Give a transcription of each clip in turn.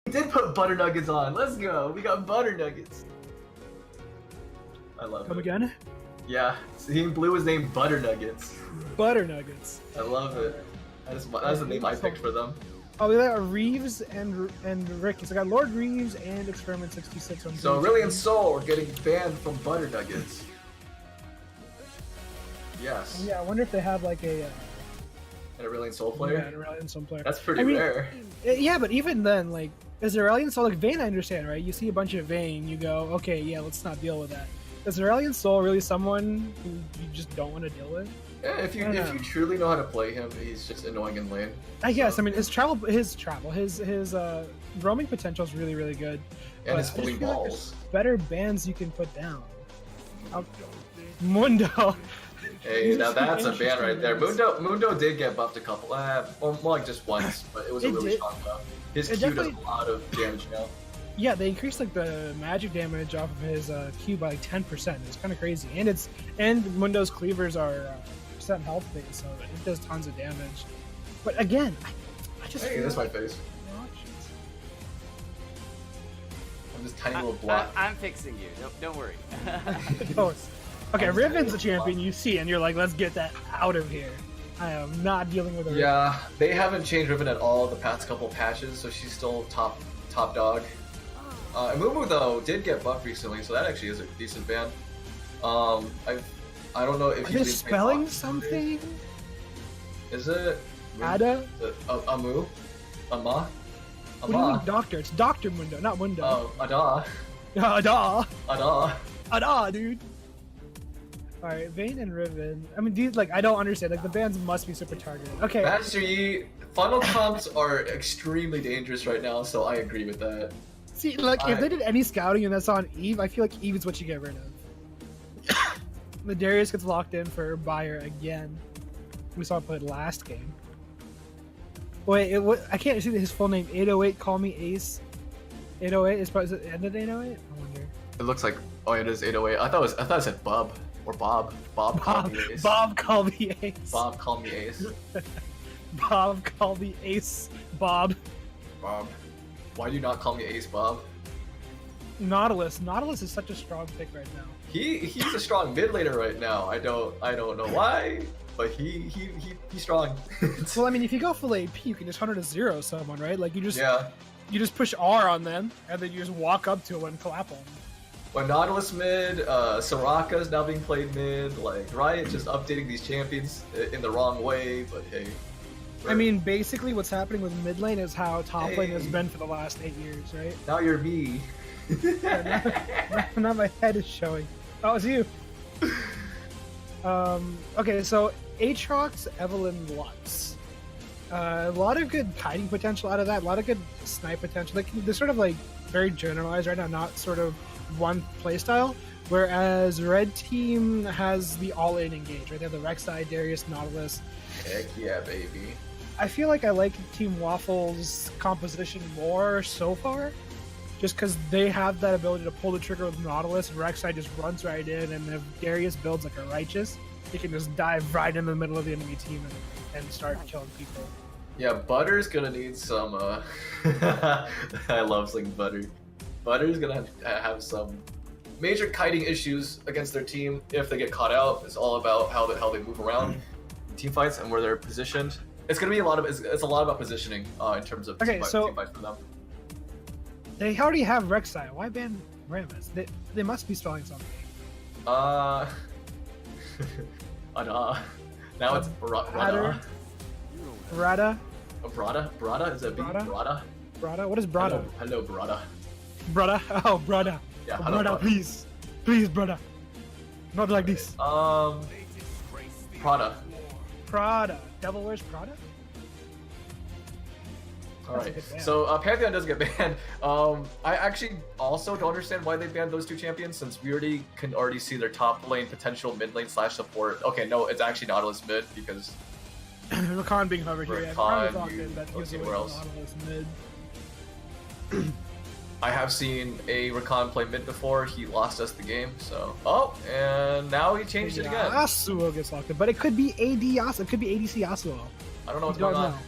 did put butter nuggets on. Let's go. We got butter nuggets. I love it. Come again? Yeah, Team Blue is named Butter Nuggets. Butter nuggets. I love it. That's the name I picked for them. Oh, we got Reeves and Ricky. So I got Lord Reeves and Experiment 66 on. So Riley and Soul are getting banned from Butter Nuggets. Yes. Yeah, I wonder if they have like a. And a Aurelian Soul player? Yeah, an Aurelian Soul player. That's pretty rare. Yeah, but even then, like, as Aurelian Soul, like Vayne, I understand, right? You see a bunch of Vayne, you go, okay, yeah, let's not deal with that. Is Aurelian Soul really someone who you just don't want to deal with? Yeah, if you truly know how to play him, he's just annoying in lane. I guess. I mean, his roaming potential is really, really good. And his fully balls. Like better bans you can put down. Mundo. Hey, now that's a ban right there. Mundo did get buffed a couple, more like just once, but it was a really strong buff. His Q does a lot of damage now. Yeah, they increased like the magic damage off of his Q by like 10%. It's kind of crazy, and Mundo's cleavers are percent health base, so it does tons of damage. But again, I just hey, that's my face. I'm just tiny little block. I'm fixing you. Don't worry. Okay, Riven's a champion you see, and you're like, let's get that out of here. I am not dealing with her. Yeah, they haven't changed Riven at all the past couple patches, so she's still top dog. Mumu though did get buffed recently, so that actually is a decent ban. I don't know if he's spelling something. Is it Ada? Amu? Ama? What do you mean doctor? It's Dr. Mundo, not Mundo. Oh, Ada. Ada, dude. Alright, Vayne and Riven. I mean, dude, like, I don't understand. Like, the bans must be super targeted. Okay. Master Yi, funnel comps are extremely dangerous right now, so I agree with that. See, like, if they did any scouting and that's on Eve, I feel like Eve is what you get rid of. The Darius gets locked in for Bayer again. We saw him play last game. Wait, I can't see his full name. 808, call me Ace. 808 is it ended 808? I wonder. It looks like it is 808. I thought it said Bub or Bob. Bob call me Ace. Bob call me Ace. Bob call me Ace. Bob call me Ace. Bob. Why do you not call me Ace, Bob? Nautilus is such a strong pick right now. He's a strong mid laner right now. I don't know why, but he's strong. Well, I mean, if you go full AP, you can just 100-0 someone, right? Like you just push R on them, and then you just walk up to them and clap them. When Nautilus mid, Soraka is now being played mid. Like Riot just updating these champions in the wrong way, but hey. I mean, basically, what's happening with mid lane is how top lane has been for the last 8 years, right? Now you're me. Now my head is showing. Oh, it's you. Okay, so Aatrox, Evelynn, Lux. A lot of good kiting potential out of that. A lot of good snipe potential. Like they're sort of like very generalized right now, not sort of one playstyle. Whereas Red Team has the all-in engage, right? They have the Rek'Sai, Darius, Nautilus. Heck yeah, baby. I feel like I like Team Waffles' composition more so far, just because they have that ability to pull the trigger with Nautilus, and Rek'Sai just runs right in, and if Darius builds like a Righteous, he can just dive right in the middle of the enemy team and start killing people. Yeah, Butter's gonna need some, I love saying Butter. Butter's gonna have some major kiting issues against their team if they get caught out. It's all about how they move around team fights and where they're positioned. It's gonna be it's a lot about positioning in terms of team fights for them. They already have Rek'Sai. Why ban Rammus? They must be spelling something. Ada. Now it's Brada. Brada. Brada? Brada? Is that B? Brada? Brada? What is Brada? Hello, Brada. Brada? Oh, Brada. Yeah, oh, hello, Brada, please. Please, Brada. Not like this. Prada. Prada. Devil Wears Prada? Alright, so Pantheon does get banned. I actually also don't understand why they banned those two champions, since we can already see their top lane potential mid lane / support. Okay, no, it's actually Nautilus mid, because Rakan being hovered here. Where else? I have seen a Rakan play mid before. He lost us the game, so and now he changed it again. Yasuo gets locked in, but it could be AD Yasuo. It could be ADC Yasuo. I don't know what's going on.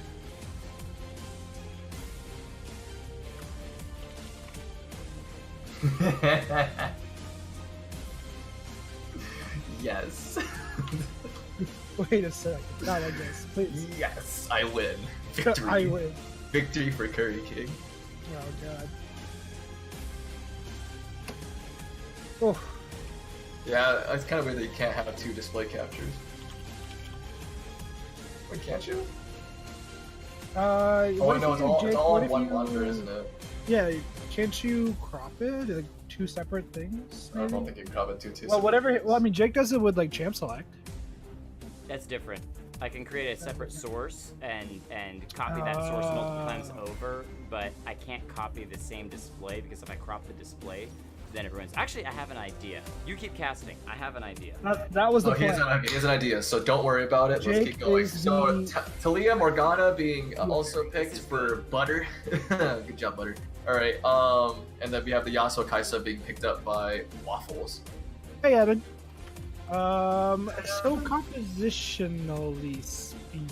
Yes. Wait a second. Not like this, please. Yes, I win. Victory. I win. Victory for Curry King. Oh god. Oh. Yeah, it's kind of weird that you can't have 2 display captures. Wait, can't you? Oh wait, no, it's all in one monitor, isn't it? Yeah, can't you crop it? Like 2 separate things? I don't think you can crop it 2 Well, whatever. Well, I mean, Jake does it with like champ select. That's different. I can create a separate source and copy that source multiple times over, but I can't copy the same display because if I crop the display, then it ruins. Actually, I have an idea. You keep casting. I have an idea. That was the he plan. has an idea, so don't worry about it. Let's keep going. So, Talia Morgana being also picked for Butter. Good job, Butter. Alright, and then we have the Yasuo Kaisa being picked up by Waffles. Hey, Evan. So compositionally speaking,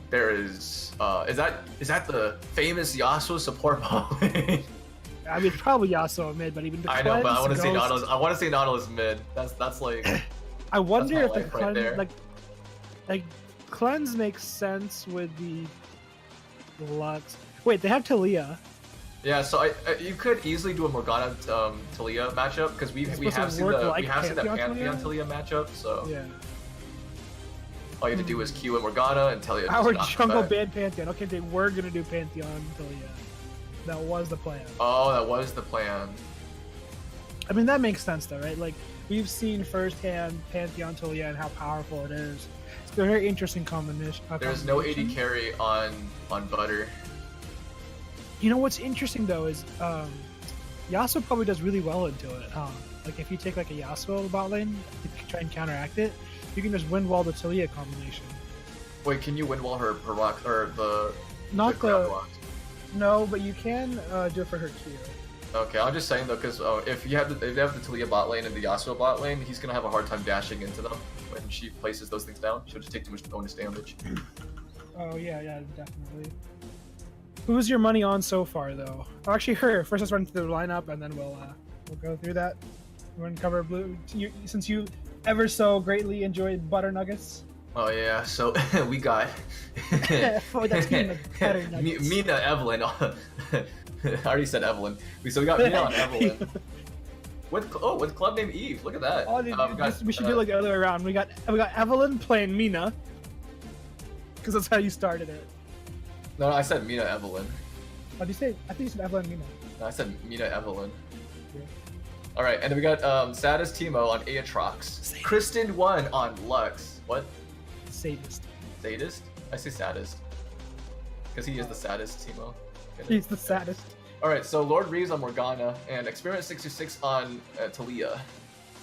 there is that the famous Yasuo support ball? I mean, probably Yasuo mid, but even the I know, but I want to say Nautilus. I want to say Nautilus mid. That's like. I wonder if the cleanse, right like cleanse makes sense with the Lux. Wait, they have Talia. Yeah, so you could easily do a Morgana Talia matchup because we have seen the Pantheon Talia matchup. So yeah. All you have to do is Q and Morgana and Talia. Our jungle banned Pantheon. Okay, they were gonna do Pantheon Talia. That was the plan. Oh, that was the plan. I mean, that makes sense though, right? Like, we've seen firsthand Pantheon Talia and how powerful it is. It's a very interesting combination. There's no AD carry on Butter. You know what's interesting though is Yasuo probably does really well into it. Like if you take like a Yasuo bot lane to try and counteract it, you can just win wall the Talia combination. Wait, can you win wall her rock or the rocks? No, but you can do it for her Q. Okay, I'm just saying though, because if they have the Talia bot lane and the Yasuo bot lane, he's gonna have a hard time dashing into them when she places those things down. She'll just take too much bonus damage. Oh yeah, definitely. Who's your money on so far though? Oh, actually, her. First, let's run through the lineup and then we'll go through that. We're gonna cover blue. Since you ever so greatly enjoyed butter nuggets. Oh yeah, so we got oh, that's butter nuggets. Mina Evelyn. I already said Evelyn. So we got Mina on Evelyn. With club name Eve. Look at that. Oh, we should do like the other way around. We got Evelyn playing Mina, because that's how you started it. No, I said Mina Evelyn. What did you say? I think you said Evelyn Mina. No, I said Mina Evelyn. Yeah. All right, and then we got Sadist Timo on Aatrox. Kristen 1 on Lux. What? Sadist. Sadist? I say saddest. Because he is the saddest Timo. He's the saddest. Alright, so Lord Reeves on Morgana, and Experience 66 on Talia.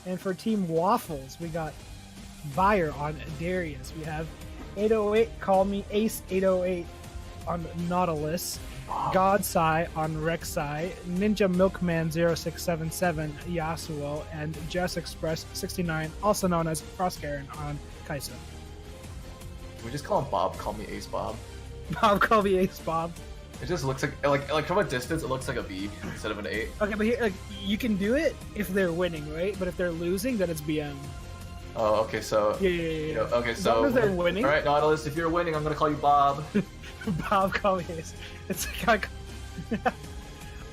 And for Team Waffles, we got Fire on Darius. We have 808, call me Ace 808 on Nautilus. Godsai on Rek'Sai, Ninja Milkman 0677 Yasuo, and Jess Express 69, also known as Frostgaren on Kaisa. Can we just call him Bob? Call me Ace Bob. Bob, call me Ace Bob. It just looks like from a distance, it looks like a B instead of an 8. Okay, but here, you can do it if they're winning, right? But if they're losing, then it's BM. Oh, okay, so yeah. Okay, so as long as they're winning. All right, Nautilus, if you're winning, I'm gonna call you Bob. Bob, call me Ace. It's like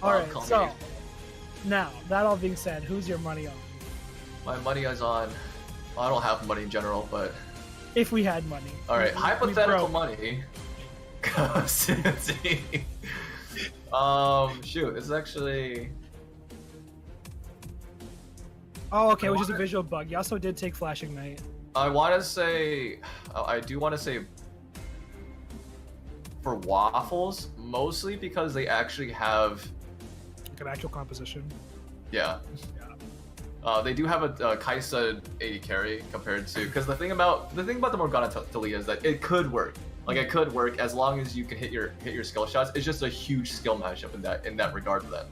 all right. So now that all being said, who's your money on? My money is on. Well, I don't have money in general, but if we had money. All right, hypothetical money. Shoot, this is actually. Oh, okay, which is a visual bug. You also did take Flashing Knight. I do want to say for Waffles, mostly because they actually have like an actual composition. Yeah. They do have a Kaisa 80 carry compared to, because the thing about the Morgana Talia is that it could work. Like it could work as long as you can hit your skill shots. It's just a huge skill matchup in that regard then.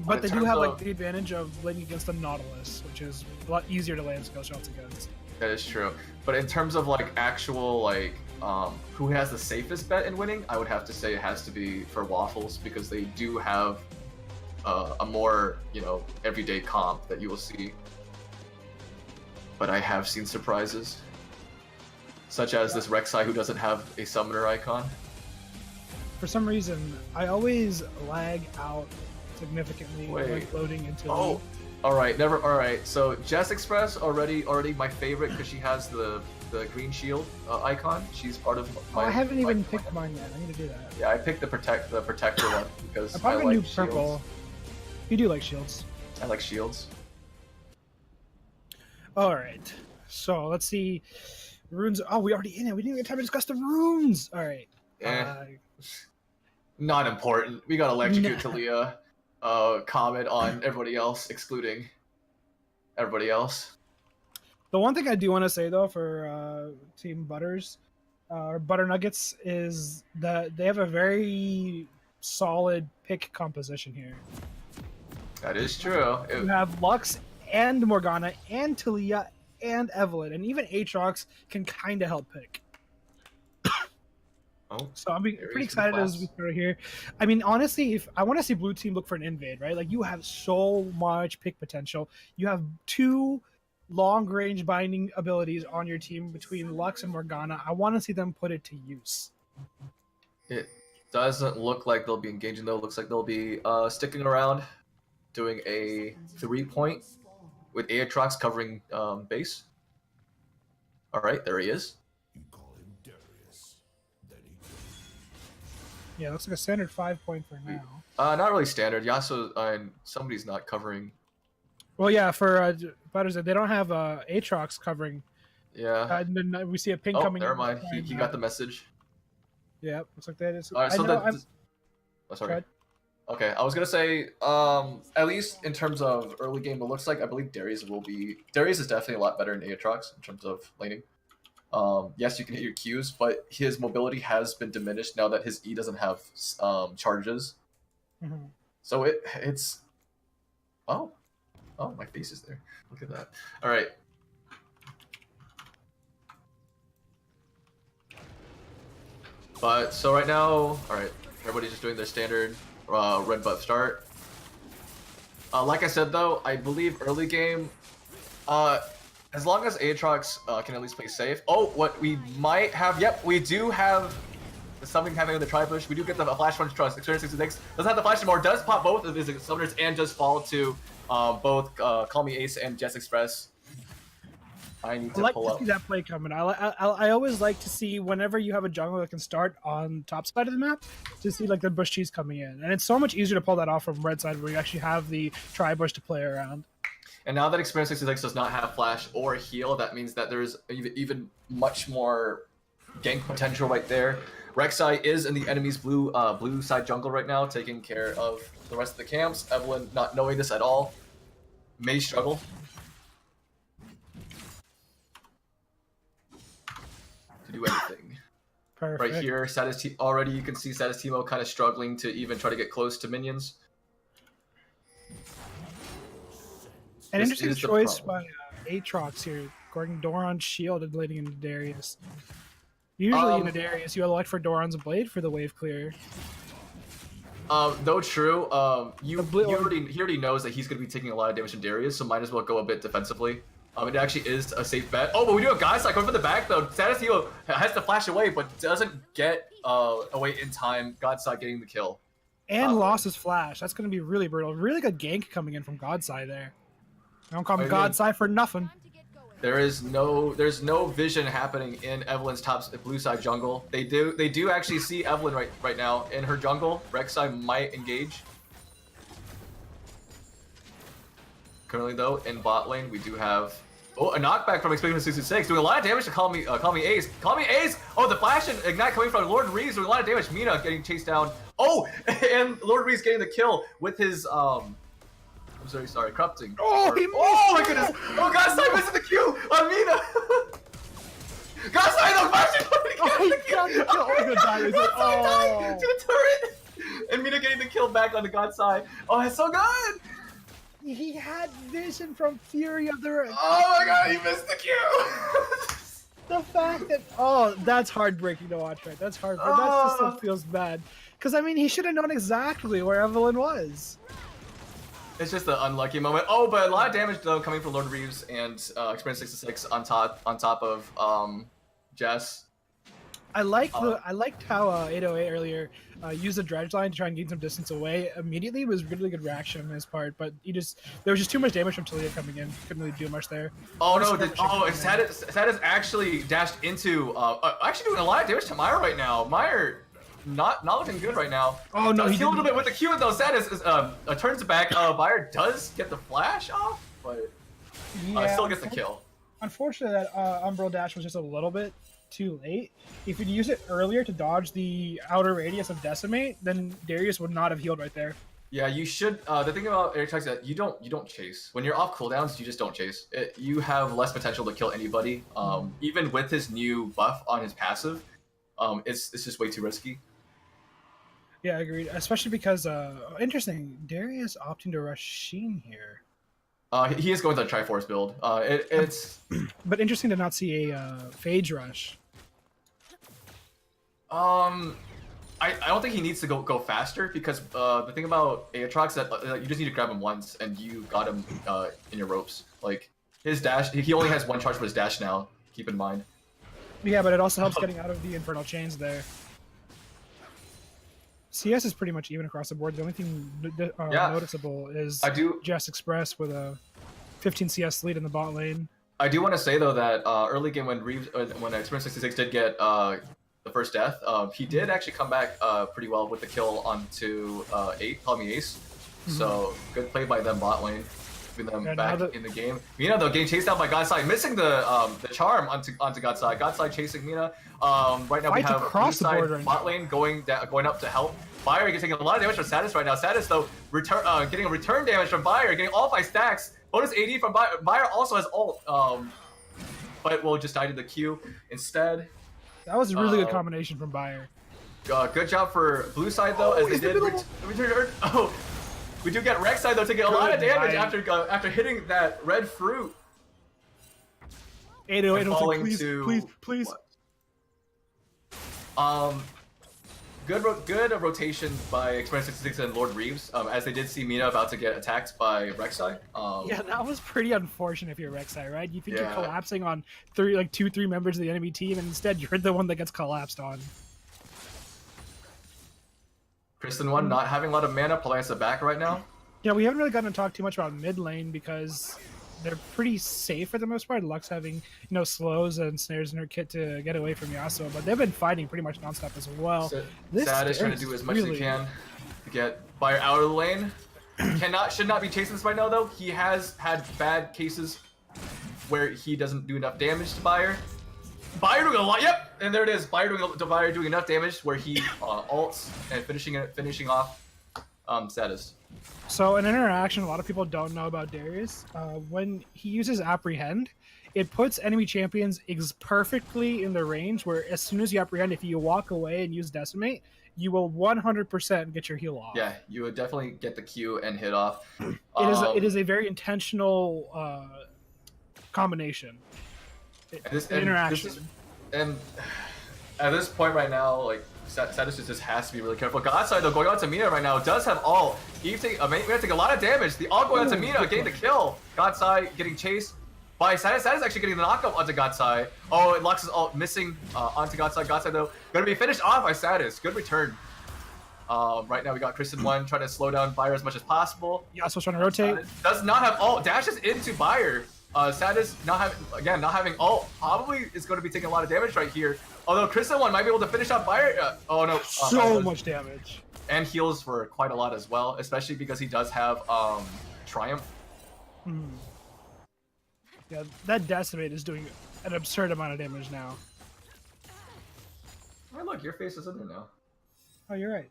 But they do have like the advantage of playing against a Nautilus, which is a lot easier to land skill shots against. That is true. But in terms of like actual like who has the safest bet in winning, I would have to say it has to be for Waffles because they do have a more, you know, everyday comp that you will see. But I have seen surprises, such as this Rek'Sai who doesn't have a summoner icon. For some reason, I always lag out significantly when Wait. loading into. Oh, all right, never. All right, so Jess Express already my favorite because she has the green shield icon. She's part of my. I haven't even picked mine yet. I need to do that. Yeah, I picked the protector one because I I probably like do purple. shields. You do like shields. I like shields. All right. So let's see. Runes. Oh, we already in it. We didn't even get time to discuss the runes. All right. Not important. We got electrocute No. Talia. Comment on everybody else, excluding everybody else. The one thing I do want to say though for Team Butters or Butter Nuggets is that they have a very solid pick composition here. That is true. You have Lux and Morgana and Talia and Evelyn, and even Aatrox can kind of help pick. Oh, So I'm There pretty is the excited class. as we start here. I mean, honestly, if I want to see Blue Team look for an invade, right? Like you have so much pick potential. You have 2 long-range binding abilities on your team between Lux and Morgana. I want to see them put it to use. it doesn't look like they'll be engaging though. It looks like they'll be sticking around, doing a 3-point with Aatrox covering base. All right, there he is. Yeah, looks like a standard 5-point for now. Not really standard. Yasuo and somebody's not covering. Well, yeah, for Butters, they don't have Aatrox covering. Yeah. And then we see a ping Oh, coming. never in. mind. He got the message. Yeah, looks like that is. All right, so I know, oh, sorry. Go ahead. Okay, I was gonna say, at least in terms of early game, it looks like I believe Darius is definitely a lot better than Aatrox in terms of laning. Yes, you can hit your Qs, but his mobility has been diminished now that his E doesn't have charges. Mhm. So it's oh my face is there. Look at that. All right. But so right now, all right, everybody's just doing their standard red buff start. Like I said though, I believe early game, as long as Aatrox can at least play safe. Oh, what we might have, yep, we do have something happening in the tri-push. We do get the flash punch trust. Experience 66 doesn't have the flash anymore, does pop both of his summoners and just fall to both Call Me Ace and Jess Express. I need I to like pull to up. see that play coming. I always like to see whenever you have a jungler that can start on top side of the map to see like the bush cheese coming in, and it's so much easier to pull that off from red side where you actually have the tri bush to play around. And now that Experience 66 does not have flash or heal, that means that there's even much more gank potential right there. Rek'Sai is in the enemy's blue side jungle right now, taking care of the rest of the camps. Evelyn not knowing this at all may struggle. To do anything. Perfect. Right here, already you can see Sadistimo kind of struggling to even try to get close to minions. An This interesting is the choice problem. by Aatrox here, going Doran's shield and blading into Darius. Usually in a Darius, you elect for Doran's blade for the wave clear. Though true, he The blue- already knows that he's going to be taking a lot of damage from Darius, so might as well go a bit defensively. It actually is a safe bet. Oh, but we do have guys like going for the back though. Sadistimo has to flash away, but doesn't get away in time. Godside getting the kill. And lost his flash. That's going to be really brutal. Really good gank coming in from Godside there. I don't call him I mean- Godside for nothing. There's no vision happening in Evelyn's blue side jungle. They do actually see Evelyn right now in her jungle. Rek'Sai might engage. Currently though, in bot lane we do have a knockback from Experience 66, doing a lot of damage to Call Me Ace. Call Me Ace! Oh, the flash and ignite coming from Lord Reeves doing a lot of damage. Mina getting chased down. Oh, and Lord Reeves getting the kill with his I'm sorry, corrupting. Oh, he missed oh my it! goodness! Oh, Godside missing the Q on Mina! Godside, no, flashing! Oh, he got the kill. Oh, my God, is it? Godside Oh. died to the turret! And Mina getting the kill back on the Godside. Oh, that's so good! He had vision from Fury of the... Oh my god, he missed the Q! The fact that... Oh, that's heartbreaking to watch, right? That's heartbreaking. That just feels bad. Because, I mean, he should have known exactly where Evelyn was. It's just the unlucky moment. Oh, but a lot of damage though coming from Lord Reeves and Experience 66 on top of Jess. I liked how 808 earlier used the dredge line to try and gain some distance away. Immediately it was really good reaction on his part, but there was just too much damage from Talia coming in. Couldn't really do much there. Oh no! Sadis actually dashed into actually doing a lot of damage to Meyer right now. Meyer not looking good right now. Oh no, he a little bit with the Q though. Sadis turns back. Meyer does get the flash off, but still gets the kill. Unfortunately, that Umbral dash was just a little bit too late. If you'd used it earlier to dodge the outer radius of Decimate, then Darius would not have healed right there. Yeah, you should. The thing about air attacks is that you don't chase. When you're off cooldowns, you just don't chase. You have less potential to kill anybody. Even with his new buff on his passive, it's just way too risky. Yeah, agreed. Especially because interesting, Darius opting to rush Sheen here. He is going to the Triforce build. It's but interesting to not see a Phage rush. I don't think he needs to go faster because the thing about Aatrox is that you just need to grab him once and you got him in your ropes. Like his dash, he only has one charge for his dash now. Keep in mind. Yeah, but it also helps getting out of the Infernal Chains there. CS is pretty much even across the board. The only thing noticeable is Jess Express with a 15 CS lead in the bot lane. I do want to say though that early game when Experience 66 did get the first death, he did actually come back pretty well with the kill onto 8, call me Ace. So good play by them bot lane, keeping them back in the game. Mina though getting chased down by Godside, missing the charm onto Godside. Godside chasing Mina. Right now we have across the board right bot lane going up to help. Bayer taking a lot of damage from Sadis right now. Sadis though getting a return damage from Bayer, getting all 5 stacks. Bonus AD from Bayer. Bayer also has ult, but will just die to the Q instead. That was a really good combination from Bayer. Good job for blue side though, as they did return. Oh, we do get Rek'Sai though taking a lot of damage after hitting that red fruit. 808, please. Good rotation by Experience 66 and Lord Reeves, as they did see Mina about to get attacked by Rek'Sai. Yeah, that was pretty unfortunate if you're Rek'Sai, right? You think you're collapsing on 2-3 members of the enemy team, and instead you're the one that gets collapsed on. Kristen 1 not having a lot of mana, playing us back right now. Yeah, we haven't really gotten to talk too much about mid lane because they're pretty safe for the most part. Lux having slows and snares in her kit to get away from Yasuo, but they've been fighting pretty much nonstop as well. Sadis trying to do as much as he can to get Bayer out of the lane. Should not be chasing this right now though. He has had bad cases where he doesn't do enough damage to Bayer. Bayer doing a lot. Yep, and there it is. Bayer doing enough damage where he ults and finishing off Sadis. So an interaction a lot of people don't know about Darius, when he uses Apprehend, it puts enemy champions perfectly in the range where as soon as you apprehend, if you walk away and use Decimate, you will 100% get your heal off. Yeah, you would definitely get the Q and hit off. It is a very intentional combination. Interaction. And at this point right now, like, Sadis just has to be really careful. Godside though going on to Mina right now does have ult. Eve take a lot of damage. The ult going on to Mina, getting the kill. Godside getting chased by Sadis. Sadis actually getting the knockup onto Godside. Oh, and Lux is ult missing onto Godside. Godside though gonna be finished off by Sadis. Good return. Right now we got Kristen 1 trying to slow down Bayer as much as possible. Yasuo's trying to rotate. Does not have ult. Dashes into Bayer. Sadis not having ult. Probably is going to be taking a lot of damage right here. Although Kristen 1 might be able to finish off Bayer. Oh no. So much damage. And heals for quite a lot as well, especially because he does have Triumph. Yeah, that Decimate is doing an absurd amount of damage now. Oh look, your face is in there now. Oh, you're right.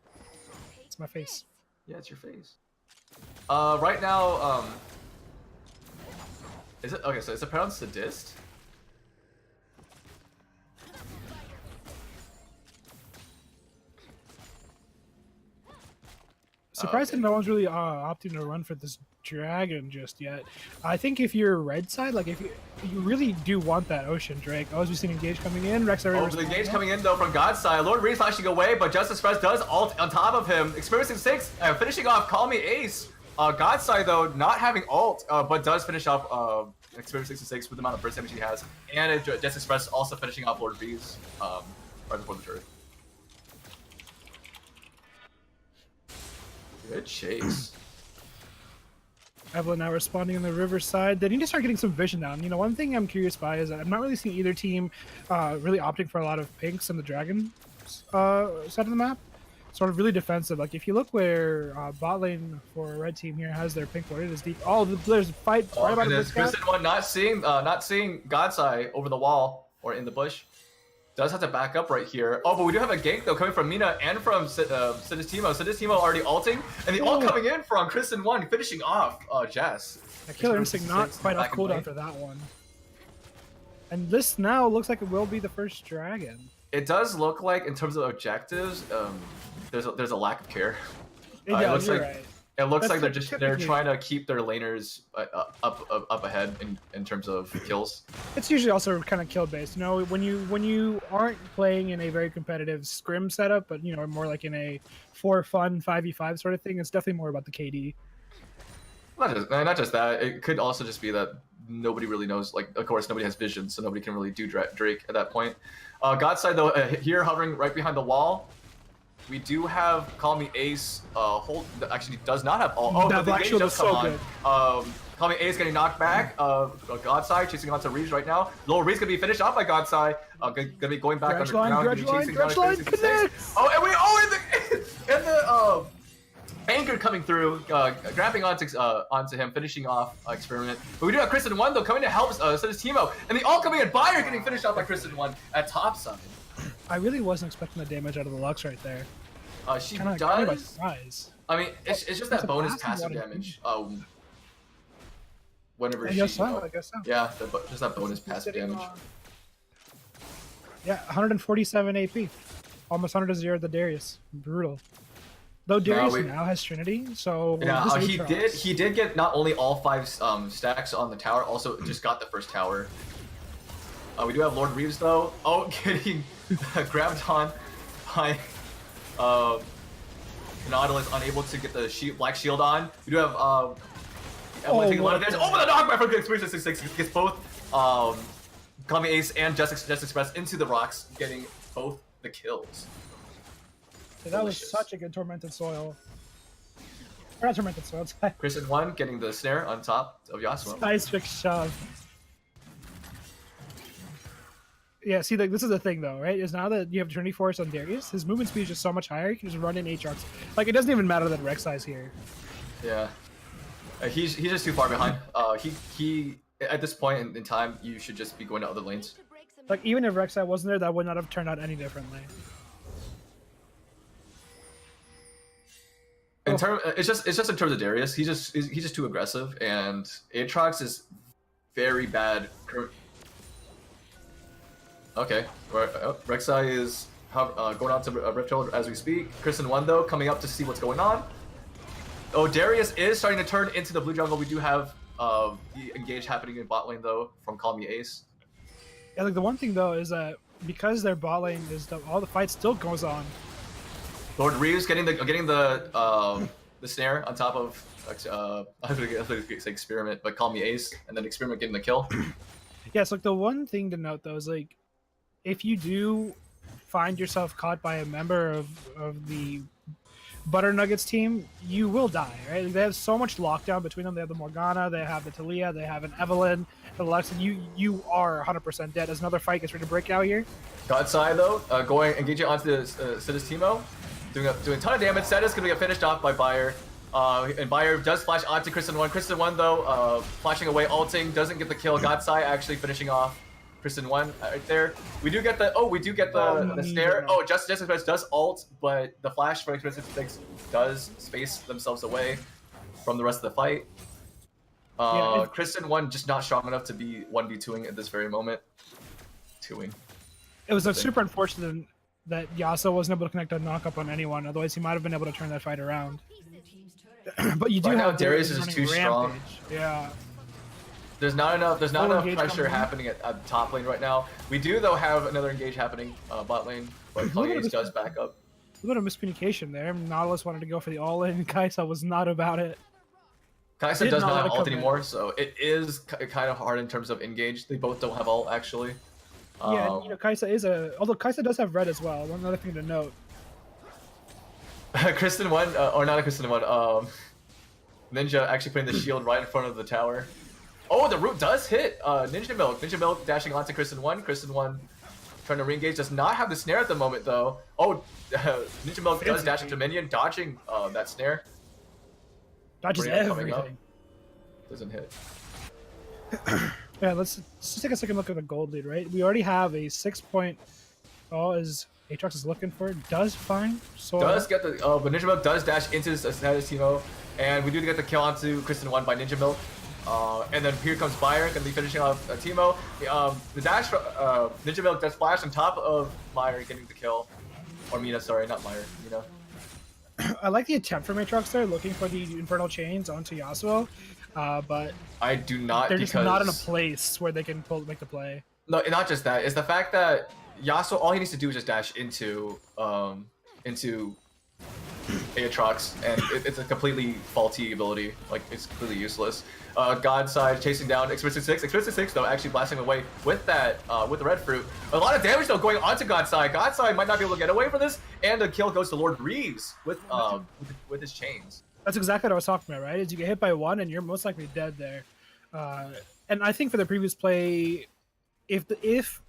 It's my face. Yeah, it's your face. Right now, is it okay? So is it pronounced sadist? Surprised that no one's really opting to run for this dragon just yet. I think if you're red side, like if you really do want that ocean drake. Oh, as we've seen engage coming in, Rex already. Oh, the engage coming in though from God's side. Lord Reeves flashing away, but Justice Express does ult on top of him. Experiencing 6, finishing off Call Me Ace. Godside though not having ult, but does finish off Experience 66 with the amount of burst damage he has, and Jets Express also finishing off Lord V's right before the turret. Good chase. Evelyn now responding on the Riverside. They need to start getting some vision down. You know, one thing I'm curious by is that I'm not really seeing either team really opting for a lot of pinks in the dragon side of the map. Sort of really defensive. Like if you look where bot lane for red team here has their pink ward, it is deep. Oh, there's a fight right about this. Kristen one not seeing Godside over the wall or in the bush. Does have to back up right here. Oh, but we do have a gank though coming from Mina and from Sidistimo. Sidistimo already ulting, and the ult coming in from Kristen one, finishing off Jess. A Killer Instinct not quite off cooldown for that one. And this now looks like it will be the first dragon. It does look like, in terms of objectives, there's a lack of care. Yeah, it looks you're like right. it looks That's like they're typically- trying to keep their laners up ahead in terms of kills. It's usually also kind of kill based. You know, when you aren't playing in a very competitive scrim setup, but you know, more like in a for fun 5v5 sort of thing, it's definitely more about the KD. Not just that. It could also just be that nobody really knows. Like, of course, nobody has vision, so nobody can really do Drake at that point. Godside though, here hovering right behind the wall. We do have Call Me Ace. Actually does not have all. Oh, that the black gauge shield does is come so on. good. Call Me Ace getting knocked back. Godside chasing onto Reeves right now. Lil Reeves gonna be finished off by Godside. Gonna be going back underground. Dredge line connects. Oh, and and the Anchor coming through, grabbing onto him, finishing off Experiment. But we do have Kristen 1 though coming to help Sidistimo, and the all coming in. Bayer getting finished off by Kristen 1 at top side. I really wasn't expecting the damage out of the Lux right there. She Kinda does. by surprise. I mean, it's just that a bonus passive passive one. damage. Whenever I she, guess so. I guess so. yeah, just that bonus passive damage. Yeah, 147 AP, almost 100 to 0 the Darius. Brutal. Though Darius now has Trinity, so yeah, this he did get not only all 5 stacks on the tower, also just got the first tower. We do have Lord Reeves though. Oh, getting grabbed on by Nautilus, unable to get the black shield on. We do have Evelyn taking a lot of damage. Oh, but the knockback from Experience 66 gets both Kami Ace and Just Express into the rocks, getting both the kills. That was such a good Tormented Soil. Or not Tormented Soil, it's Kristen 1 getting the snare on top of Yasuo. Ice Fix Shove. Yeah, see, like, this is the thing, though, right? Is now that you have Trinity Force on Darius, his movement speed is just so much higher, he can just run in Aatrox. Like, it doesn't even matter that Rek'Sai's here. Yeah. He's just too far behind. He at this point in time, you should just be going to other lanes. Like, even if Rek'Sai wasn't there, that would not have turned out any differently. In it's just in terms of Darius, he's just too aggressive, and Aatrox is very bad. Okay, Rek'Sai is going on to Rift Hill as we speak. Kristen 1 though coming up to see what's going on. Oh, Darius is starting to turn into the blue jungle. We do have the engage happening in bot lane though from Call Me Ace. Yeah, like the one thing though is that because their bot lane is all the fight still goes on. Lord Reeves getting the snare on top of I was gonna say Experiment, but Call Me Ace, and then Experiment getting the kill. Yeah, so like the one thing to note though is like if you do find yourself caught by a member of the Butter Nuggets team, you will die, right? Like, they have so much lockdown between them. They have the Morgana, they have the Talia, they have an Evelyn, the Lux, and you are 100% dead. As another fight gets ready to break out here. Godside though, engaging onto the Sidistimo, doing a ton of damage. Set is gonna get finished off by Bayer. And Bayer does flash onto Kristen 1. Kristen 1 though, flashing away, ulting, doesn't get the kill. Godside actually finishing off Kristen 1 right there. We do get the the snare. Oh, Just Express does ult, but the flash for Express 66 does space themselves away from the rest of the fight. Yeah, Kristen 1 just not strong enough to be 1v2ing at this very moment. It was super unfortunate that Yasuo wasn't able to connect a knock-up on anyone, otherwise he might have been able to turn that fight around. But you do right have now, Darius is running too strong. Rampage. Yeah. There's not enough engage pressure coming in. happening at the top lane right now. We do though have another engage happening bot lane, but Call Me Ace does back up. A little miscommunication there. Nautilus wanted to go for the all-in. Kaisa was not about it. Kaisa Did does not not let have it ult come in. anymore, so it is kind of hard in terms of engage. They both don't have ult actually. Yeah, and, you know, Kaisa is although Kaisa does have red as well. One other thing to note. Kristen one, or not a Kristen one. Ninja actually putting the shield right in front of the tower. Oh, the root does hit Ninja Milk. Ninja Milk dashing onto Kristen one. Kristen one trying to re-engage. Does not have the snare at the moment though. Oh, Ninja Milk does dash into minion, dodging that snare. Dodges Brienne coming up. everything. Doesn't hit. Yeah, let's just take a second look at the gold lead, right? We already have a 6-point. Oh, as Aatrox is looking for, does find Sora. Does get the but Ninja Milk does dash into the status Timo, and we do get the kill onto Kristen 1 by Ninja Milk. And then here comes Bayer, gonna be finishing off Timo. The dash Ninja Milk does flash on top of Meyer getting the kill. Or Mina, sorry, not Meyer, Mina. I like the attempt from Aatrox there, looking for the Infernal Chains onto Yasuo, but I do not they're because just not in a place where they can make the play. No, not just that. It's the fact that Yasuo, all he needs to do is just dash into Aatrox, and it's a completely faulty ability. Like, it's completely useless. Godside chasing down Explicit 6. Explicit 6 though actually blasting away with that with the red fruit. A lot of damage though going onto Godside. Godside might not be able to get away from this, and the kill goes to Lord Reeves with his chains. That's exactly what I was talking about, right? Is you get hit by one and you're most likely dead there. And I think for the previous play, if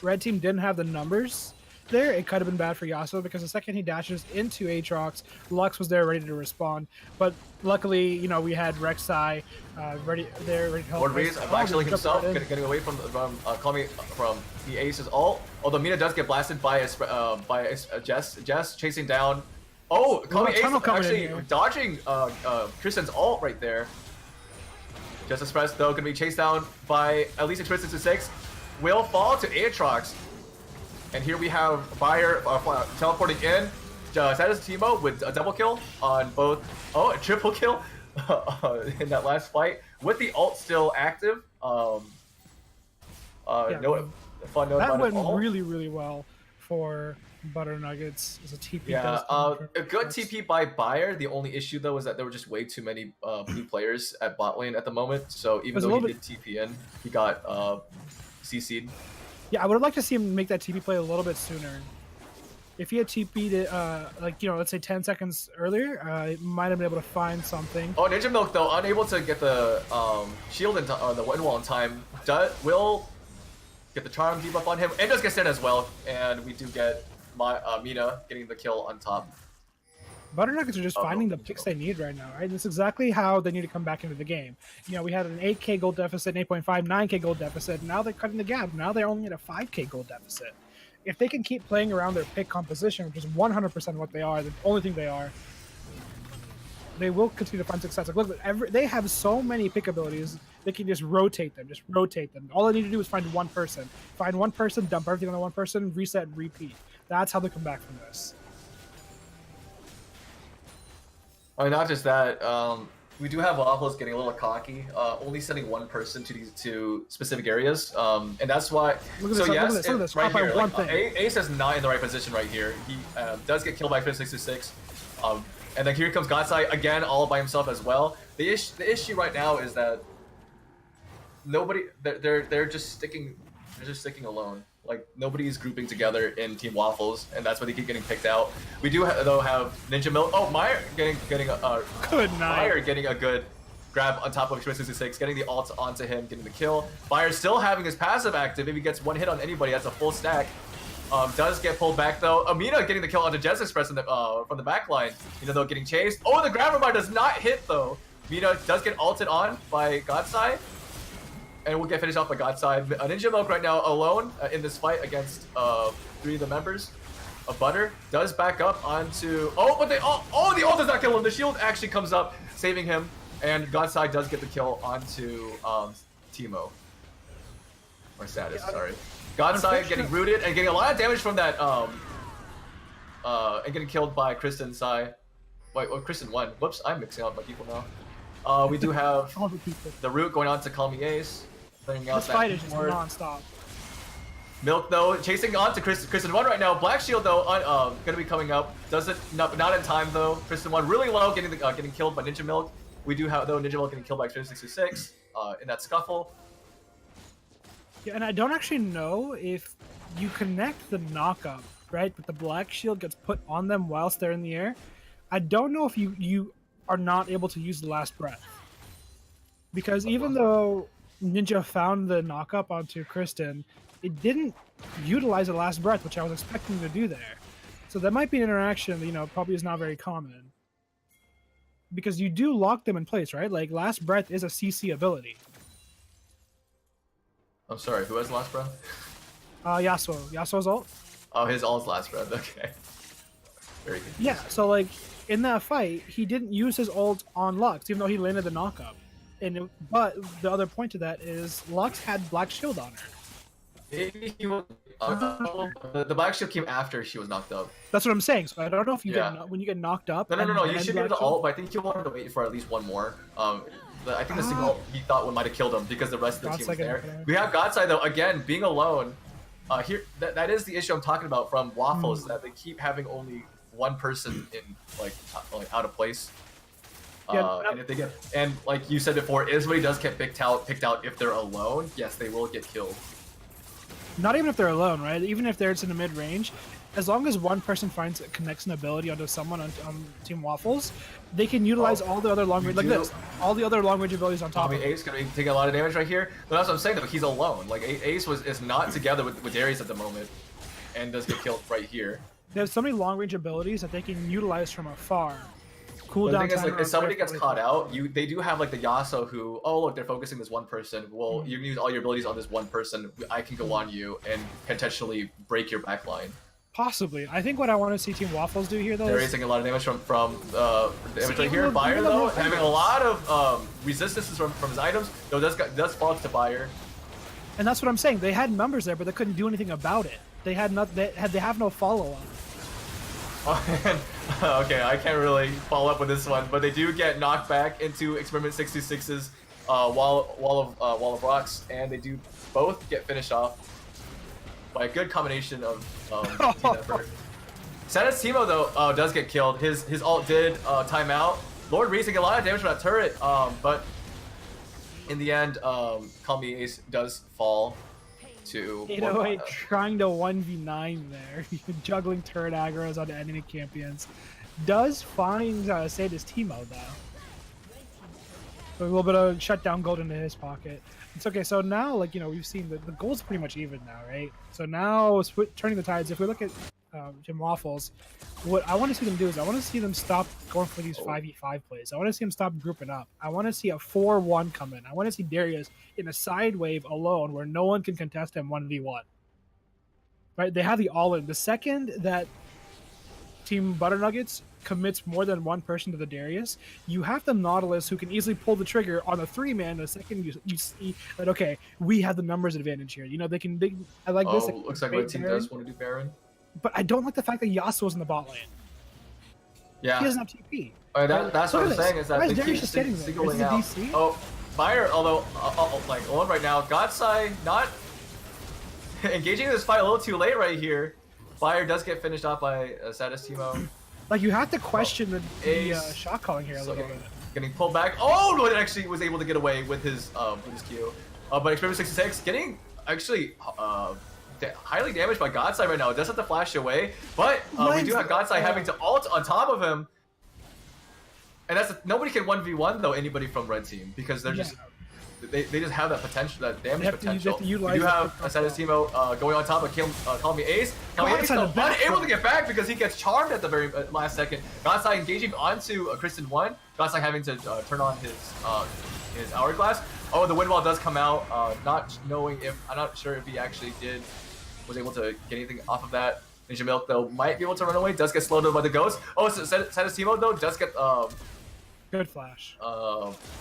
red team didn't have the numbers there, it could have been bad for Yasuo, because the second he dashes into Aatrox, Lux was there ready to respond. But luckily, you know, we had Rek'Sai ready to help. Lord Reeves actually himself getting away from the Ace's ult. Although Mina does get blasted by a Jess chasing down. Oh, Kami Ace actually dodging Kristen's ult right there. Just Express though gonna be chased down by at least Explicit 6. Will fall to Aatrox. And here we have Bayer teleporting in. Status Timo with a double kill on both. Oh, a triple kill in that last fight with the ult still active. Yeah, No fun note that about went it all. really well for Butter Nuggets as a TP. Yeah, a good TP by Bayer. The only issue though is that there were just way too many blue players at bot lane at the moment. So even though he did TP in, he got CC'd. Yeah, I would have liked to see him make that TP play a little bit sooner. If he had TP'd it, like, you know, let's say 10 seconds earlier, he might have been able to find something. Oh, Ninja Milk, though, unable to get the shield and the wind wall in time, will get the charm debuff on him, and does get stunned as well. And we do get Mina getting the kill on top. Butter Nuggets are just finding the picks they need right now, right? That's exactly how they need to come back into the game. You know, we had an 8k gold deficit, an 8.5, 9k gold deficit, and now they're cutting the gap. Now they're only at a 5k gold deficit. If they can keep playing around their pick composition, which is 100% what they are, the only thing they are, they will continue to find success. Like, look, they have so many pick abilities, they can just rotate them, All they need to do is find one person. Find one person, dump everything on the one person, reset, and repeat. That's how they come back from this. I mean, not just that, we do have Waffles getting a little cocky, only sending one person to specific areas, and that's why. Look at this. Right here, like, Ace is not in the right position right here. He does get killed by 666, and then here comes Godside again, all by himself as well. The issue right now is that nobody, they're just sticking alone. Like, nobody's grouping together in Team Waffles, and that's why they keep getting picked out. We do though have Ninja Milk. Oh, Meyer getting a good grab on top of 666, getting the ult onto him, getting the kill. Bayer still having his passive active. If he gets one hit on anybody, that's a full stack. Does get pulled back though. Amina getting the kill onto Jess Express from the back line, even though getting chased. Oh, the grab rebar does not hit though. Mina does get ulted on by Godside. And we'll get finished off by Godside. Ninja Milk right now alone in this fight against 3 of the members of Butter. Does back up onto... Oh, but the ult does not kill him. The shield actually comes up, saving him. And Godside does get the kill onto Timo. Or Status, sorry. Godside getting rooted and getting a lot of damage from that... and getting killed by Kristen Sai. Wait, Kristen 1. Whoops, I'm mixing up my people now. We do have the root going on to Call Me Ace. This fight is just non-stop. Milk though chasing on to Kristen 1 right now. Black Shield though gonna be coming up. Does it not in time though. Kristen 1 really low, getting killed by Ninja Milk. We do have though Ninja Milk getting killed by Extreme 66 in that scuffle. Yeah, and I don't actually know if you connect the knockup, right? But the black shield gets put on them whilst they're in the air. I don't know if you are not able to use the last breath. Because even though Ninja found the knockup onto Kristen, it didn't utilize the last breath, which I was expecting to do there. So that might be an interaction that, you know, probably is not very common. Because you do lock them in place, right? Like, last breath is a CC ability. I'm sorry, who has last breath? Yasuo. Yasuo's ult. Oh, his ult's last breath, okay. Very good. Yeah, so like, in that fight, he didn't use his ult on Lux, even though he landed the knockup. But the other point to that is Lux had Black Shield on her. Maybe he was, the Black Shield came after she was knocked up. That's what I'm saying. So I don't know if you get when you get knocked up. No. You should get the ult, but I think he wanted to wait for at least one more. But I think the single he thought might have killed him because the rest of the team was there. We have Rek'Sai though, again being alone. Here, that is the issue I'm talking about from Waffles, that they keep having only one person in like out of place. And if they get, and like you said before, if somebody does get picked out if they're alone, yes, they will get killed. Not even if they're alone, right? Even if they're in the mid range, as long as one person connects an ability onto someone on Team Waffles, they can utilize all the other long range all the other long range abilities on top. I mean, Ace gonna be taking a lot of damage right here, but that's what I'm saying though. He's alone. Like Ace is not together with Darius at the moment, and does get killed right here. There's so many long range abilities that they can utilize from afar. Cooldown. The thing is, like, if somebody gets caught out, they do have like the Yasuo who, oh look, they're focusing this one person. Well, you can use all your abilities on this one person. I can go on you and potentially break your backline. Possibly. I think what I want to see Team Waffles do here, though, they're taking a lot of damage from damage right here. Fire though, having a lot of resistances from his items. Though does fall to Fire. And that's what I'm saying. They had numbers there, but they couldn't do anything about it. They had not. They have no follow up. Okay, I can't really follow up with this one, but they do get knocked back into Experiment 66's wall of rocks, and they do both get finished off by a good combination of team effort. Satis Timo though does get killed. His ult did time out. Lord Reese taking a lot of damage from that turret, but in the end, Call Me Ace does fall to 808 trying to 1v9 there, juggling turret aggro's onto enemy champions. Does find Satis Timo though. So a little bit of shutdown gold into his pocket. It's okay. So now, like, you know, we've seen the gold's pretty much even now, right? So now turning the tides. If we look at Jim Waffles, what I want to see them do is I want to see them stop going for these 5v5 plays. I want to see them stop grouping up. I want to see a 4-1 come in. I want to see Darius in a side wave alone where no one can contest him 1v1. Right? They have the all-in. The second that Team Butternuggets commits more than one person to the Darius, you have the Nautilus who can easily pull the trigger on a 3-man. The second you see that, okay, we have the numbers advantage here. You know, I like this. Looks like my team does want to do Baron. But I don't like the fact that Yasuo's in the bot lane. Yeah. He doesn't have TP. That's what I'm saying is that they keep singling out. DC? Oh, Fire, although, like, on right now, Rek'Sai not engaging in this fight a little too late right here. Fire does get finished off by Satis Timo. Like, you have to question the shot calling here a little bit. Getting pulled back. Oh, no, it actually was able to get away with his Q. But Experiment 66 getting actually highly damaged by Rek'Sai right now. It does have to flash away, but we do have Rek'Sai having to ult on top of him. And nobody can 1v1 though anybody from red team because they're just they just have that potential, that damage potential. You do have a Satis Timo going on top of Call Me Ace. Call Me Ace still unable to get back because he gets charmed at the very last second. Rek'Sai engaging onto Kristen 1. Rek'Sai having to turn on his hourglass. Oh, the wind wall does come out. I'm not sure if he actually was able to get anything off of that. Ninja Milk though might be able to run away. Does get slowed down by the ghost. Oh, so Satis Timo though does get good flash.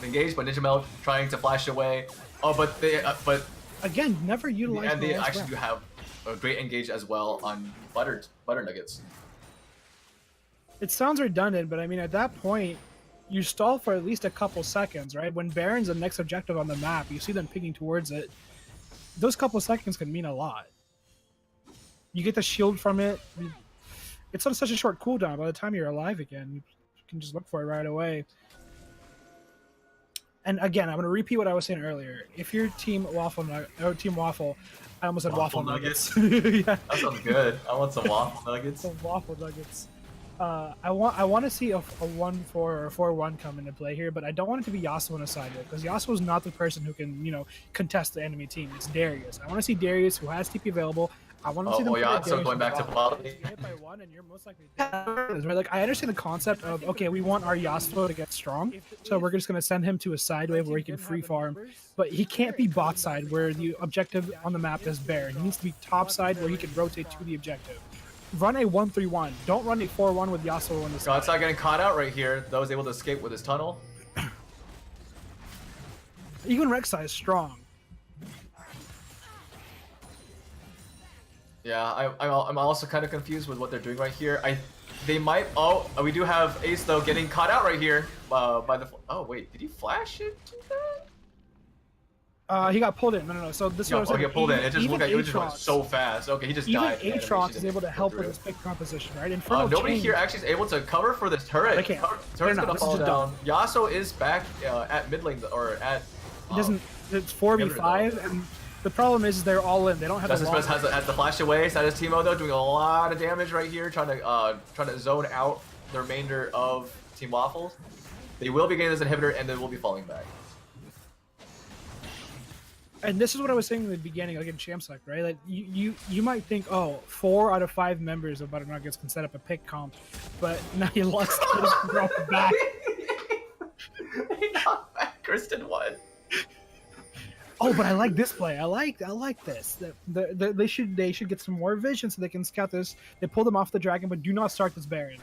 Engaged, but Ninja Milk trying to flash away. Oh, but again, never utilize. And they actually do have a great engage as well on Butter Nuggets. It sounds redundant, but I mean at that point, you stall for at least a couple seconds, right? When Baron's the next objective on the map, you see them picking towards it. Those couple seconds can mean a lot. You get the shield from it. It's on such a short cooldown. By the time you're alive again, you can just look for it right away. And again, I'm going to repeat what I was saying earlier. If you're Team Waffle, Team Waffle, I almost said Waffle Nuggets. Yeah. That sounds good. I want some waffle nuggets. Some Waffle Nuggets. I want to see a 1-4 or a 4-1 come into play here, but I don't want it to be Yasuo on a side because Yasuo is not the person who can, contest the enemy team. It's Darius. I want to see Darius who has TP available. I want to see them. Yasuo going back to bottom. You get hit by one, and you're most likely dead. Right? Like I understand the concept of okay, we want our Yasuo to get strong, so we're just gonna send him to a side wave where he can free farm, but he can't be bot side where the objective on the map is Baron. He needs to be top side where he can rotate to the objective. Run a 1-3-1. Don't run a 4-1 with Yasuo on the side. God's getting caught out right here. That was able to escape with his tunnel. Even Rek'Sai is strong. Yeah, I'm also kind of confused with what they're doing right here. They might. Oh, we do have Ace though getting caught out right here by the. Oh wait, did he flash it to that? He got pulled in. No. So this was. Oh, he got pulled in. It just looked like it just went so fast. Okay, he just died. Even Aatrox is able to help with his pick composition, right? Nobody here actually is able to cover for this turret. They can't. Turret's gonna fall down. Yasuo is back at mid lane or at. It doesn't. It's 4v5 and. The problem is they're all in. They don't have. Justice has the flash away. Status Teemo though doing a lot of damage right here, trying to zone out the remainder of Team Waffles. They will be getting this inhibitor and they will be falling back. And this is what I was saying in the beginning, like in Champ Select, right? Like you might think, oh, 4 out of 5 members of Butter Nuggets can set up a pick comp, but now you lost it back. He got back. Kristen won. Oh, but I like this play. I like this. They should get some more vision so they can scout this. They pull them off the dragon, but do not start this Baron.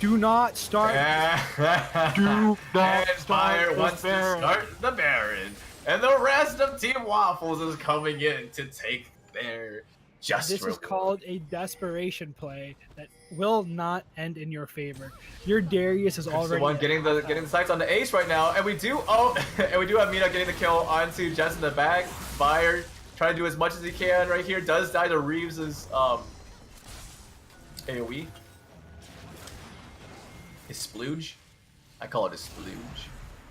Do not start. Do not start wants to start the Baron, and the rest of Team Waffles is coming in to take their just. This is called a desperation play that will not end in your favor. Your Darius is already the one getting the sights on the Ace right now, and we do have Mina getting the kill onto Jess in the back. Fire trying to do as much as he can right here. Does die to Reeves's AoE. His splooge. I call it a splooge.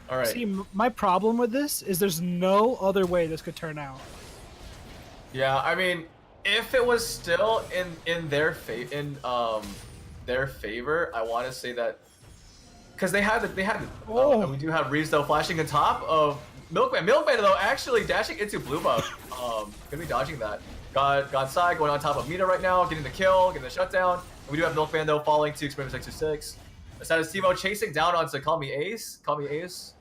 All right. See, my problem with this is there's no other way this could turn out. Yeah, I mean, if it was still in their favor, I want to say that because they had it. And we do have Reeves though flashing on top of Milkman. Milkman though actually dashing into blue buff. Gonna be dodging that. Godside going on top of Mina right now, getting the kill, getting the shutdown. And we do have Milkman though falling to Experiment 626. Status Teemo chasing down onto Call Me Ace. Call Me Ace.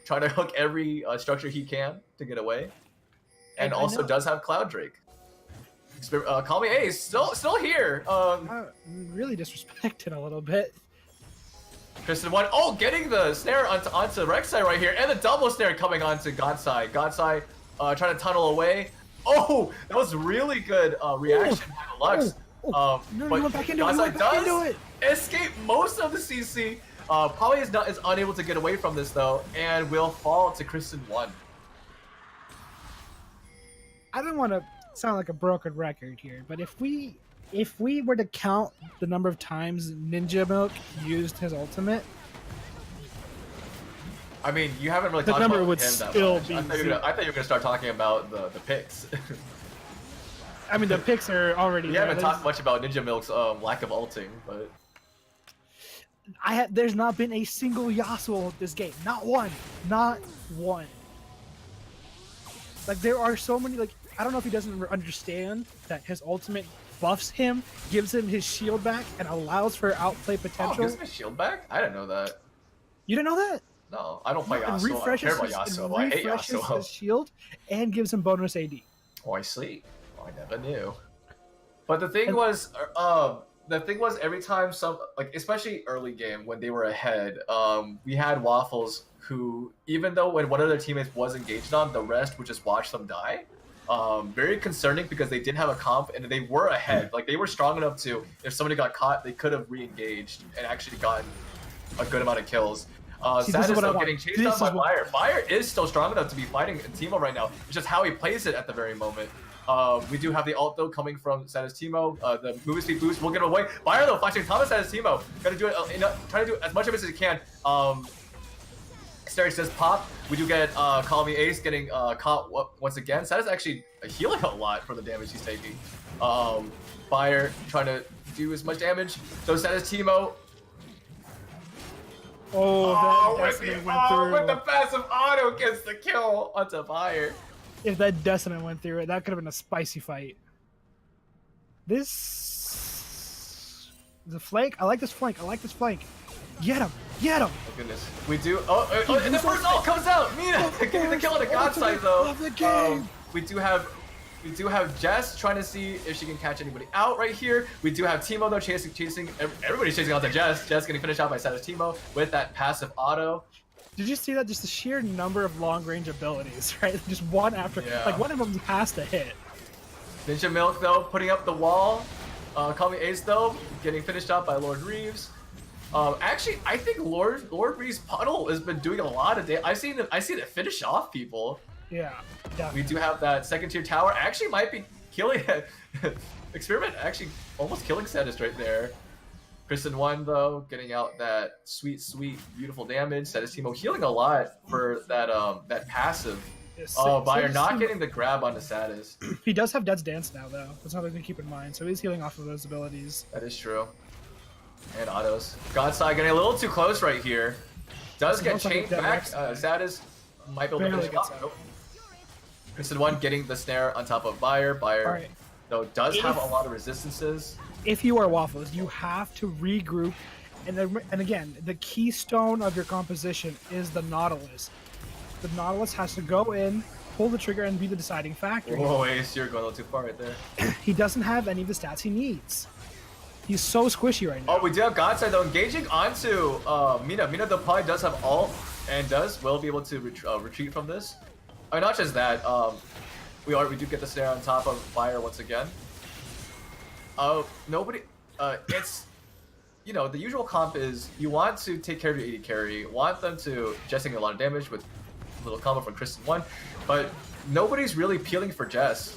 Trying to hook every structure he can to get away. And also does have Cloud Drake. Call Me Ace, still here. Really disrespected a little bit. Kristen one. Oh, getting the snare onto Rek'Sai right here, and the double snare coming onto Godsai. Godsai trying to tunnel away. Oh, that was really good reaction by Lux. But Godsai does escape most of the CC. Probably is unable to get away from this though, and will fall to Kristen 1. I don't want to sound like a broken record here, but if we were to count the number of times Ninja Milk used his ultimate, I mean, you haven't really talked about him that much. I thought you were gonna start talking about the picks. I mean, the picks are already. We haven't talked much about Ninja Milk's lack of ulting, but there's not been a single Yasuo this game. Not one. Not one. Like there are so many. Like I don't know if he doesn't understand that his ultimate buffs him, gives him his shield back, and allows for outplay potential. Oh, gives him his shield back? I didn't know that. You didn't know that? No, I don't play Yasuo. I don't care about Yasuo. I hate Yasuo. His shield and gives him bonus AD. Oh, I see. Oh, I never knew. But the thing was, every time especially early game when they were ahead, we had Waffles who, even though when one of their teammates was engaged on, the rest would just watch them die. Very concerning because they did have a comp and they were ahead. Like they were strong enough to, if somebody got caught, they could have re-engaged and actually gotten a good amount of kills. Sad is though getting chased down by Fire. Fire is still strong enough to be fighting Teemo right now. It's just how he plays it at the very moment. We do have the ult though coming from Status Teemo. The movement speed boost will get him away. Fire though flashing Thomas Status Teemo. Gonna do it, trying to do as much of it as he can. Stair says pop. We do get Call Me Ace getting caught once again. So that is actually healing a lot for the damage he's taking. Fire trying to do as much damage. So that is Teemo. That Destiny went through. With the passive auto gets the kill onto Fire. If that Destiny went through it, that could have been a spicy fight. This is a flank. I like this flank. Get him! Get him! Oh goodness. We do. And the first ult comes out. Mina getting the kill on the god side though. We do have Jess trying to see if she can catch anybody out right here. We do have Teemo though chasing. Everybody's chasing out to Jess. Jess getting finished out by Satis Teemo with that passive auto. Did you see that? Just the sheer number of long range abilities, right? Just one after, like one of them has to hit. Ninja Milk though putting up the wall. Call Me Ace though getting finished out by Lord Reeves. Actually, I think Lord Reeves Puddle has been doing a lot of damage. I seen it finish off people. Yeah, definitely. We do have that second tier tower. Actually, might be killing Experiment. Actually, almost killing Satis right there. Kristen 1 though, getting out that sweet, beautiful damage. Satis Teemo healing a lot for that that passive. Bayer not getting the grab onto Satis. He does have Dead's Dance now though. That's something to keep in mind. So he's healing off of those abilities. That is true. And autos. Godside getting a little too close right here. Does get chained back. Satis might be able to finish off. Nope. Kristen 1 getting the snare on top of Bayer. Bayer, though, does have a lot of resistances. If you are Waffles, you have to regroup. And again, the keystone of your composition is the Nautilus. The Nautilus has to go in, pull the trigger, and be the deciding factor. Whoa, Ace, you're going a little too far right there. He doesn't have any of the stats he needs. He's so squishy right now. Oh, we do have Godside though engaging onto Mina. Mina though probably does have ult and will be able to retreat from this. Not just that. We do get the snare on top of Fire once again. Nobody. It's the usual comp is you want to take care of your AD carry, want them to just taking a lot of damage with a little combo from Kristen 1, but nobody's really peeling for Jess.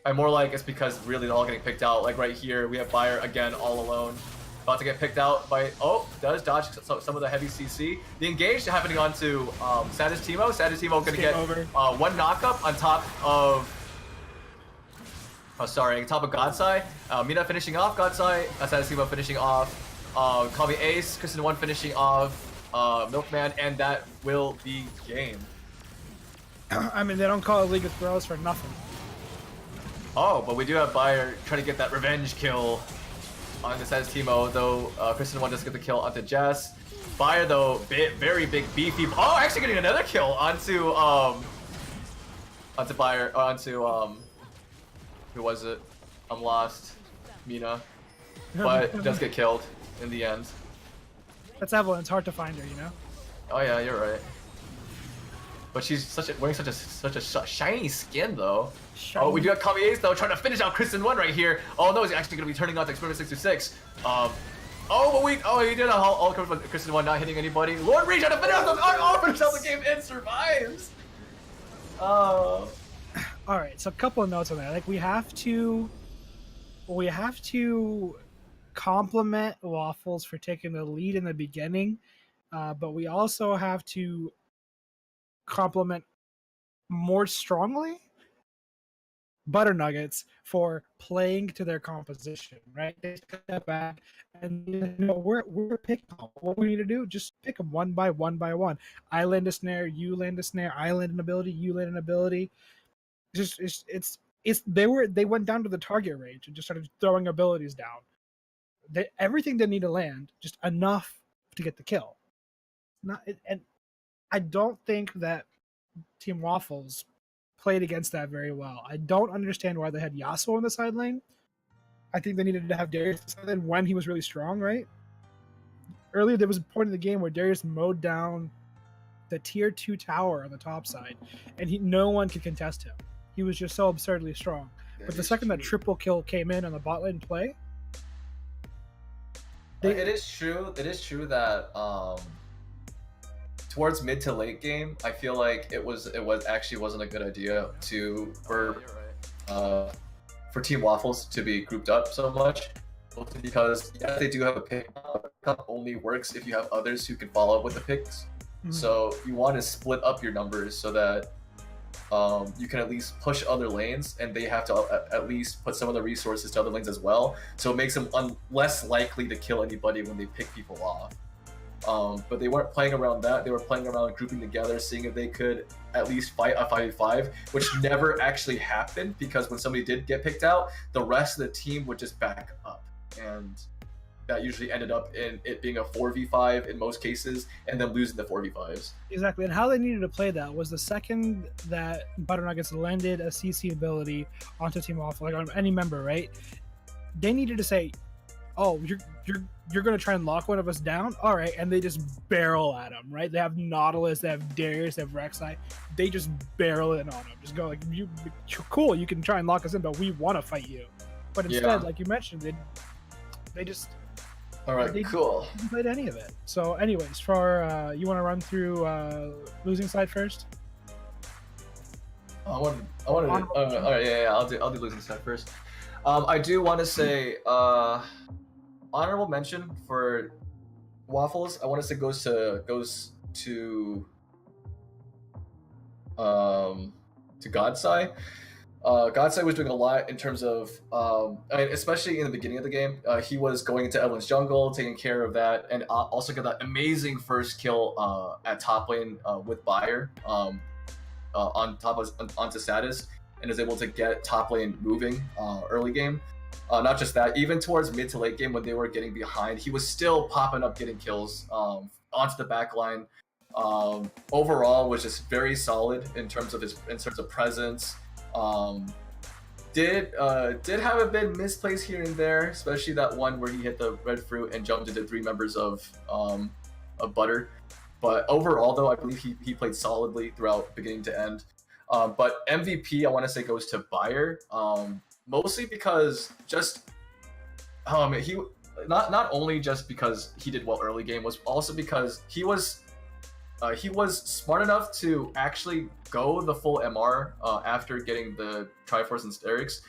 I'm more like it's because really they're all getting picked out. Like right here, we have Bayer again all alone, about to get picked out by does dodge some of the heavy CC. The engage happening onto Satis Teemo. Satis Teemo gonna get one knockup on top of top of Godsai. Mina finishing off Godsai. Satis Teemo finishing off. Call Me Ace. Kristen 1 finishing off Milkman, and that will be game. I mean, they don't call it League of Throws for nothing. Oh, but we do have Bayer trying to get that revenge kill on the Satis Teemo, though Kristen 1 does get the kill onto Jess. Bayer though, very big beefy. Oh, actually getting another kill onto Bayer, who was it? I'm lost. Mina, but does get killed in the end. That's Evelyn. It's hard to find her, Oh yeah, you're right. But she's wearing such a shiny skin though. Oh, we do have Call Me Ace though, trying to finish out Kristen 1 right here. Oh no, he's actually gonna be turning on to Experiment 626. He did a all cover from Kristen 1 not hitting anybody. Lord Reach trying to finish out the game and survives. Oh. All right, so a couple of notes on that. Like we have to compliment Waffles for taking the lead in the beginning, but we also have to compliment more strongly Butternuggets for playing to their composition, right? They step back and we're picking what we need to do. Just pick them one by one. I land a snare, you land a snare. I land an ability, you land an ability. They went down to the target range and just started throwing abilities down. Everything they need to land, just enough to get the kill. And I don't think that Team Waffles played against that very well. I don't understand why they had Yasuo on the side lane. I think they needed to have Darius on the side lane when he was really strong, right? Earlier, there was a point in the game where Darius mowed down the tier 2 tower on the top side, and no one could contest him. He was just so absurdly strong. But the second that triple kill came in on the bot lane play... It is true that towards mid to late game, I feel like it wasn't a good idea for Team Waffles to be grouped up so much, mostly because they do have a pick up only works if you have others who can follow up with the picks. So you want to split up your numbers so that you can at least push other lanes, and they have to at least put some of the resources to other lanes as well. So it makes them less likely to kill anybody when they pick people off. But they weren't playing around that. They were playing around grouping together, seeing if they could at least fight a 5v5, which never actually happened, because when somebody did get picked out, the rest of the team would just back up. And that usually ended up in it being a 4v5 in most cases, and then losing the 4v5s. Exactly, and how they needed to play that was the second that Butternuggets landed a CC ability onto Team Waffles, like on any member, right? They needed to say, "Oh, you're going to try and lock one of us down? All right," and they just barrel at them, right? They have Nautilus, they have Darius, they have Rek'Sai. They just barrel in on them. Just go like, cool, you can try and lock us in, but we want to fight you. But instead, like you mentioned, they just... All right, cool. Didn't play any of it. So, anyways, for you want to run through losing side first? I wanted. All right, yeah. I'll do losing side first. I do want to say honorable mention for Waffles. I want to say goes to Godsai. Godsai was doing a lot in terms of, especially in the beginning of the game, he was going into everyone's jungle, taking care of that, and also got that amazing first kill at top lane with Bayer on top of onto Status, and is able to get top lane moving early game. Not just that, even towards mid to late game when they were getting behind, he was still popping up, getting kills onto the back line. Overall, was just very solid in terms of presence. Did have a bit misplays here and there, especially that one where he hit the red fruit and jumped into 3 members of Butter. But overall, though, I believe he played solidly throughout beginning to end. But MVP, I want to say, goes to Bayer, mostly because just he not only just because he did well early game, was also because he was smart enough to actually go the full MR after getting the Triforce and Sterix,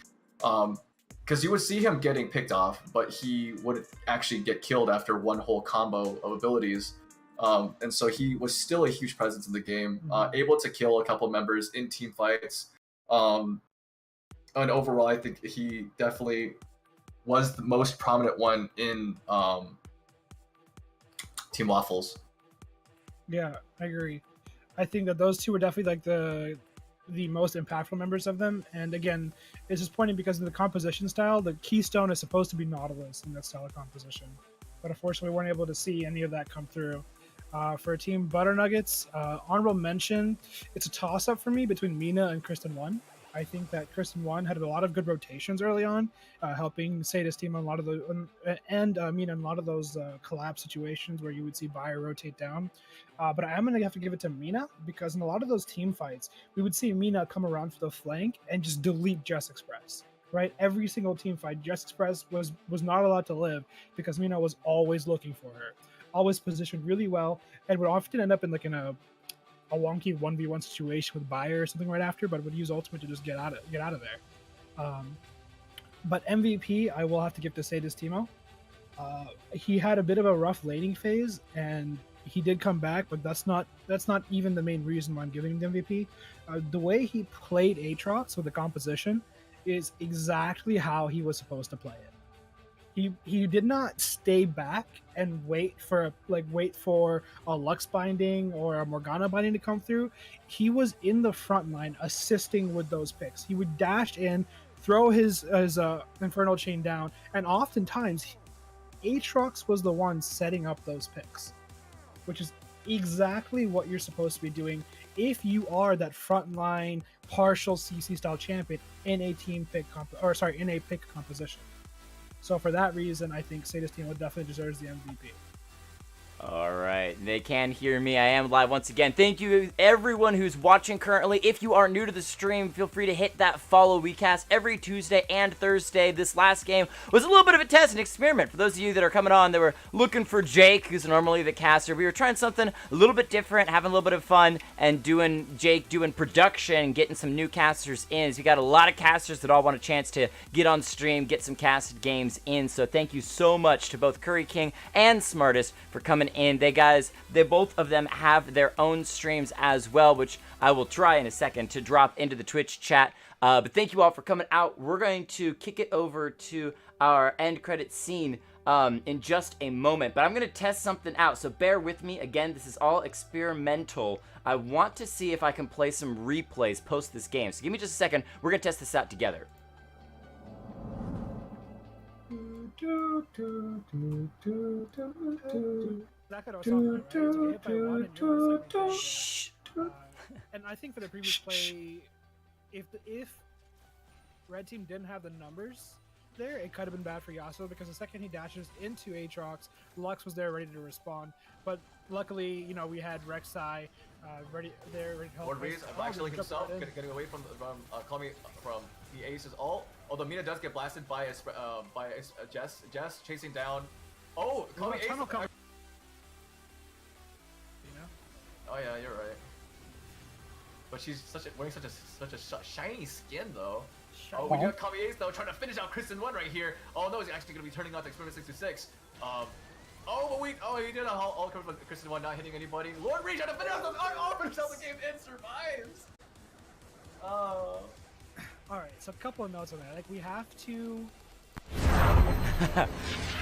because you would see him getting picked off, but he would actually get killed after one whole combo of abilities. And so he was still a huge presence in the game, able to kill a couple members in team fights. And overall, I think he definitely was the most prominent one in Team Waffles. Yeah, I agree. I think that those two were definitely like the most impactful members of them. And again, it's disappointing because of the composition style. The keystone is supposed to be Nautilus in that style of composition, but unfortunately, we weren't able to see any of that come through. For Team Butternuggets, honorable mention, it's a toss-up for me between Mina and Kristen 1. I think that Kristen 1 had a lot of good rotations early on, helping Sada's team on a lot of the and Mina in a lot of those collapse situations where you would see Bayer rotate down. But I am going to have to give it to Mina, because in a lot of those team fights, we would see Mina come around for the flank and just delete Jess Express. Right, every single team fight, Jess Express was not allowed to live because Mina was always looking for her, always positioned really well, and would often end up in a wonky 1v1 situation with Bayer or something right after, but would use ultimate to just get out of there. But MVP, I will have to give to Sadis Timo. He had a bit of a rough laning phase, and he did come back, but that's not even the main reason why I'm giving him the MVP. The way he played Aatrox with the composition is exactly how he was supposed to play it. He did not stay back and wait for a Lux binding or a Morgana binding to come through. He was in the front line assisting with those picks. He would dash in, throw his Infernal Chain down, and oftentimes Aatrox was the one setting up those picks, which is exactly what you're supposed to be doing if you are that frontline partial CC style champion in a pick composition. So for that reason, I think Sadis Timo definitely deserves the MVP. All right, right, they can hear me. I am live once again. Thank you, everyone who's watching currently. If you are new to the stream, feel free to hit that follow. We cast every Tuesday and Thursday. This last game was a little bit of a test and experiment. For those of you that are coming on, that were looking for Jake, who's normally the caster. We were trying something a little bit different, having a little bit of fun, and Jake doing production, getting some new casters in. So we got a lot of casters that all want a chance to get on stream, get some casted games in. So thank you so much to both Curry King and Smartest for coming in. They both of them have their own streams as well, which I will try in a second to drop into the Twitch chat. But thank you all for coming out. We're going to kick it over to our end credit scene in just a moment, but I'm going to test something out, so bear with me. Again, this is all experimental. I want to see if I can play some replays post this game, so give me just a second. We're going to test this out together. That could also happen, right? To get hit by one and you're the second. Shh. And I think for the previous play, if Red Team didn't have the numbers there, it could have been bad for Yasuo, because the second he dashes into Aatrox, Lux was there ready to respond. But luckily, you know, we had Rek'Sai ready to help. Lord Reese actually himself getting away from coming from the Ace's ult. Although Mina does get blasted by a Jess chasing down. Oh, coming Ace. Oh yeah, you're right. But she's wearing such a shiny skin though. Oh, we got Kami Ace though trying to finish out Kristen 1 right here. Oh no, he's actually gonna be turning off the Experiment 66. He did a all cover with Kristen 1 not hitting anybody. Lord Reach trying to finish out the game and survives. Oh. Alright, so a couple of notes on that. Like, we have to.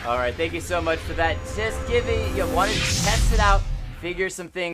Alright, thank you so much for that. Just wanted to test it out, figure some things.